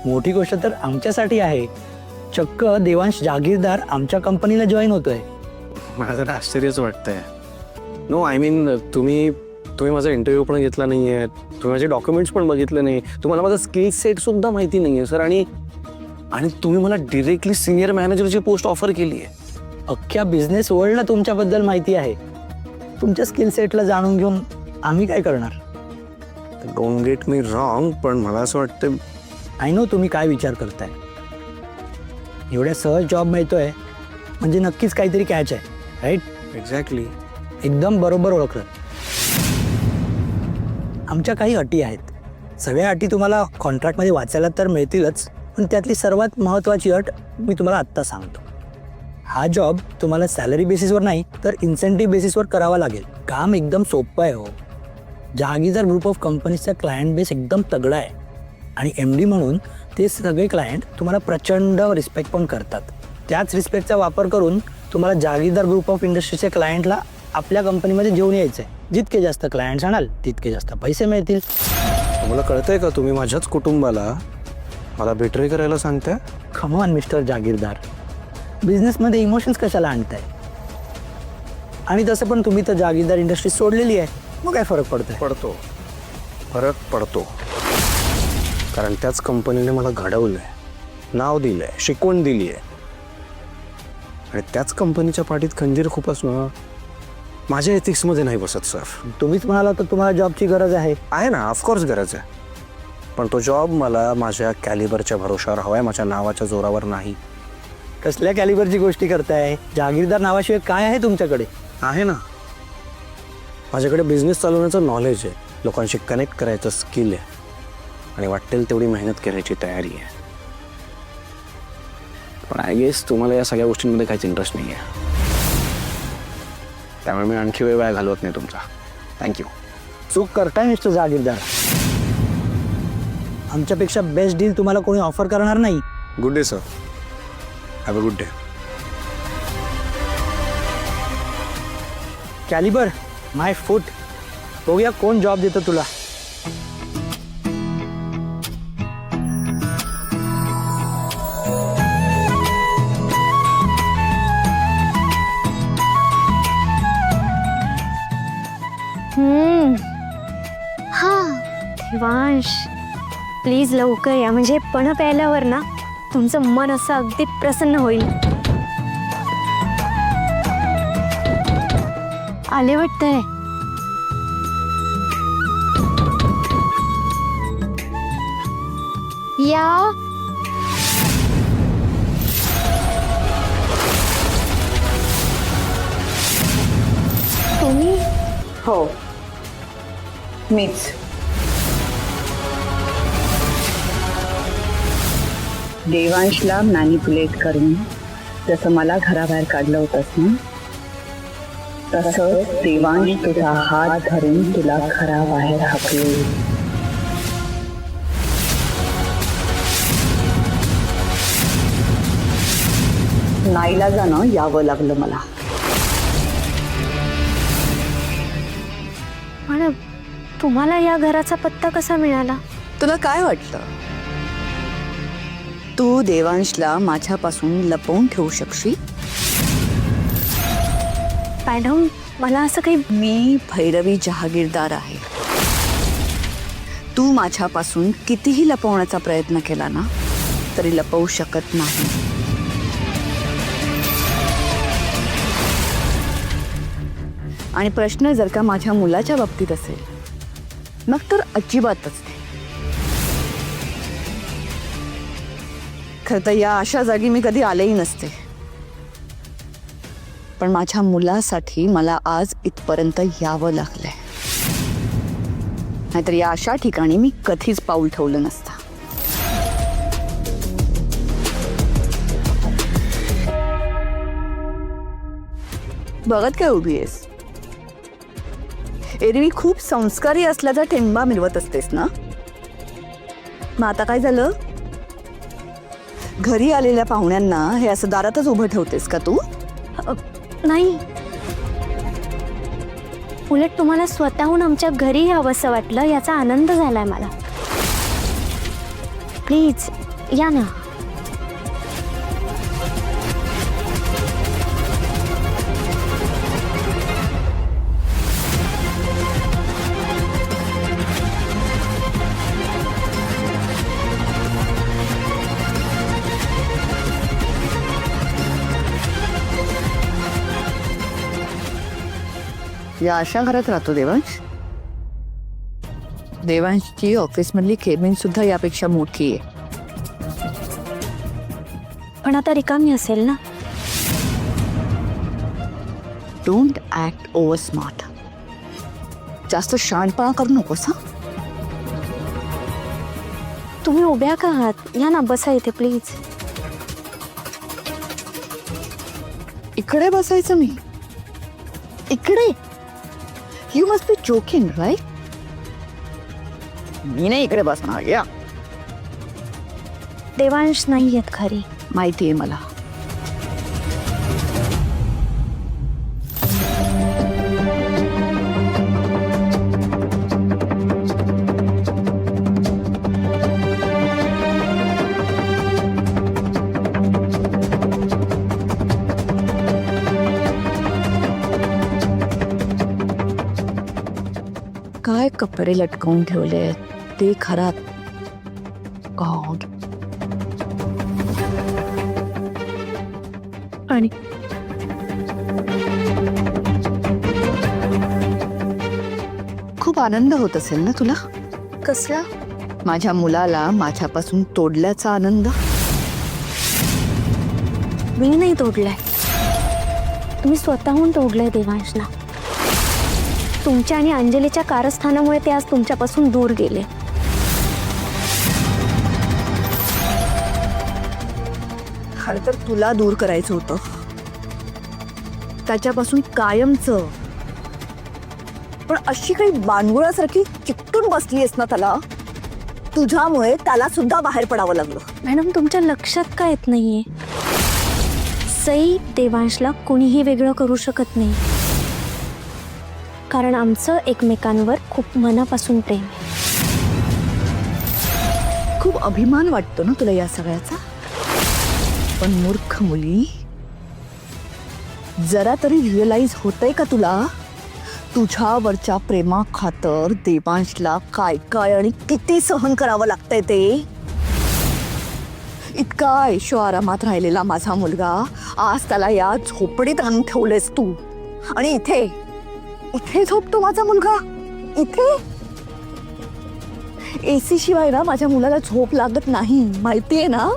मोठी गोष्ट तर आमच्यासाठी आहे. चक्क देवांश जागीरदार आमच्या कंपनीला जॉईन होतोय. मला जरा आश्चर्यच वाटतंय. नो आय मीन तुम्ही माझा इंटरव्ह्यू पण घेतला नाहीये, तुम्ही माझे डॉक्युमेंट्स पण बघितले नाही, तुम्हाला माझा स्किल सेट सुद्धा माहिती नाहीये सर. आणि तुम्ही मला डिरेक्टली सिनियर मॅनेजरची पोस्ट ऑफर केली आहे. अख्ख्या बिझनेस वर्ल्डला तुमच्याबद्दल माहिती आहे. तुमच्या स्किल सेटला जाणून घेऊन आम्ही काय करणार? डोंट गेट मी रॉंग, पण मला असं वाटतं आय नो तुम्ही काय विचार करताय. एवढ्या सहज जॉब मिळतोय म्हणजे नक्कीच काहीतरी कॅच आहे, राईट? एक्झॅक्टली. एकदम बरोबर ओळखलं. आमच्या काही अटी आहेत. सगळ्या अटी तुम्हाला कॉन्ट्रॅक्टमध्ये वाचायला तर मिळतीलच, पण त्यातली सर्वात महत्त्वाची अट मी तुम्हाला आत्ता सांगतो. हा जॉब तुम्हाला सॅलरी बेसिसवर नाही तर इन्सेंटिव्ह बेसिसवर करावा लागेल. काम एकदम सोपं आहे हो. जहागीरदार ग्रुप ऑफ कंपनीजचा क्लायंट बेस एकदम तगडा आहे आणि MD म्हणून ते सगळे क्लायंट तुम्हाला प्रचंड रिस्पेक्ट पण करतात. त्याच रिस्पेक्टचा वापर करून तुम्हाला जहागीरदार ग्रुप ऑफ इंडस्ट्रीच्या क्लायंटला आपल्या कंपनीमध्ये घेऊन यायचं आहे. जितके जास्त क्लायंट्स आणाल तितके जास्त पैसे मिळतील. मला कळतंय का तुम्ही माझ्याच कुटुंबाला मला बेटरी करायला सांगताय? कम ऑन मिस्टर जागीरदार, बिझनेसमध्ये इमोशन्स कशाला आणताय? आणि तसं पण तुम्ही तर जागीरदार इंडस्ट्री सोडलेली आहे, मग काय फरक पडतो? फरक पडतो. कारण त्याच कंपनीने मला घडवलंय, नाव दिलंय, शिकवण दिली आहे. आणि त्याच कंपनीच्या पाठीत खंजीर खूप असणं माझ्या एथिक्समध्ये नाही बसत सर. तुम्हीच म्हणाला तर तुम्हाला जॉबची गरज आहे. आहे ना, ऑफकोर्स गरज आहे. पण तो जॉब मला माझ्या कॅलिबरच्या भरोशावर हवाय, माझ्या नावाच्या जोरावर नाही. कसल्या कॅलिबरची गोष्टी करताय? जागीरदार नावाशिवाय काय आहे तुमच्याकडे? आहे ना, माझ्याकडे बिझनेस चालवण्याचं नॉलेज आहे, लोकांशी कनेक्ट करायचं स्किल आहे आणि वाटेल तेवढी मेहनत करायची तयारी आहे. पण आय गेस तुम्हाला या सगळ्या गोष्टींमध्ये काहीच इंटरेस्ट नाही आहे, त्यामुळे मी आणखी वेळ वाया घालवत नाही तुमचा. थँक्यू. चूक करताय मिस्टर जागीरदार. आमच्यापेक्षा बेस्ट डील तुम्हाला कोणी ऑफर करणार नाही. Good day sir. Have a good day. Caliber my foot. बघूया कोण जॉब देतो तुला. हा देवांश, प्लीज लवकर या, म्हणजे पण प्यायल्यावर ना तुमचं मन असं अगदी प्रसन्न होईल. आले वाटतंय. या. तुम्ही? हो, मीच. देवांशला मॅनिपुलेट करून जसं मला घराबाहेर काढलं होतंस ना, तसंच देवांश तुझा हात धरून तुला घराबाहेर हाकलेल. नाईलाजानं यावं लागलं मला. पण तुम्हाला या घराचा पत्ता कसा मिळाला? तुला काय वाटलं, तू देवांशला माझ्यापासून लपवून ठेवू शकशील? मॅडम, मला असं काही. मी भैरवी जहागीरदार आहे. तू माझ्यापासून कितीही लपवण्याचा प्रयत्न केला ना तरी लपवू शकत नाही. आणि प्रश्न जर का माझ्या मुलाच्या बाबतीत असेल मग तर अजिबातच नाही. खरं तर या अशा जागी मी कधी आलेही नसते, पण माझ्या मुलासाठी मला आज इथपर्यंत यावं लागलंय. नाहीतर या अशा ठिकाणी मी कधीच पाऊल ठेवलं नसतं. बघत काय उभी आहेस? एरवी खूप संस्कारी असल्याचा ठेंबा मिरवत असतेस ना, मग आता काय झालं? घरी आलेल्या पाहुण्यांना हे असं दारातच उभं ठेवतेस का तू? नाही, उलट तुम्हाला स्वतःहून आमच्या घरी यावंसं वाटलं याचा आनंद झालाय मला. प्लीज या ना. या अशा घरात राहतो देवांश? देवांशची ऑफिसमधली केबिन सुद्धा यापेक्षा मोठी आहे. पण आता रिकामी असेल ना. Don't act over smart. जास्त शहाणपणा करू नकोस हा. तुम्ही उभ्या का आहात? या ना, बसा इथे प्लीज. इकडे बसायचं मी? इकडे? You must be joking right? मी नाही इकडे बसणार. या. देवांश नाही येत घरी. माहिती आहे मला. काय कपडे लटकवून ठेवले ते खरात. गॉड. आणि खूप आनंद होत असेल ना तुला? कसला? माझ्या मुलाला माझ्यापासून तोडल्याचा आनंद. मी नाही तोडलाय, तुम्ही स्वतःहून तोडलंय देवांशला. तुमच्या आणि अंजलीच्या कारस्थानामुळे ते आज तुमच्यापासून दूर गेले. खरं तर तुला दूर करायचं होतं त्याच्यापासून कायमचं. पण अशी काही बांडगुळासारखी चिकटून बसलीयस ना त्याला, तुझ्यामुळे त्याला सुद्धा बाहेर पडावं लागलं. मॅडम, तुमच्या लक्षात का येत नाहीये? सई देवांशला कोणीही वेगळं करू शकत नाही, कारण आमचं एकमेकांवर खूप मनापासून प्रेम आहे. खूप अभिमान वाटतो ना तुला या सगळ्याचा. पण मूर्ख मुली, जरा तरी रिअलाइज होतंय का तुला तुझ्यावरच्या प्रेमा खातर देवांशला काय काय आणि किती सहन करावं लागतंय ते? इतका ऐशो आरामात राहिलेला माझा मुलगा आज त्याला या झोपडीत आणून ठेवलेस तू. आणि इथे इथे झोपतो माझा मुलगा. इथे एसी शिवाय ना माझ्या मुलाला झोप लागत नाही, माहितीये ना?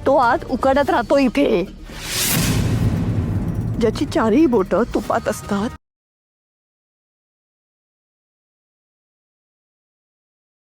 तो आज उकडत राहतो इथे. ज्याची चारही बोटं तुपात असतात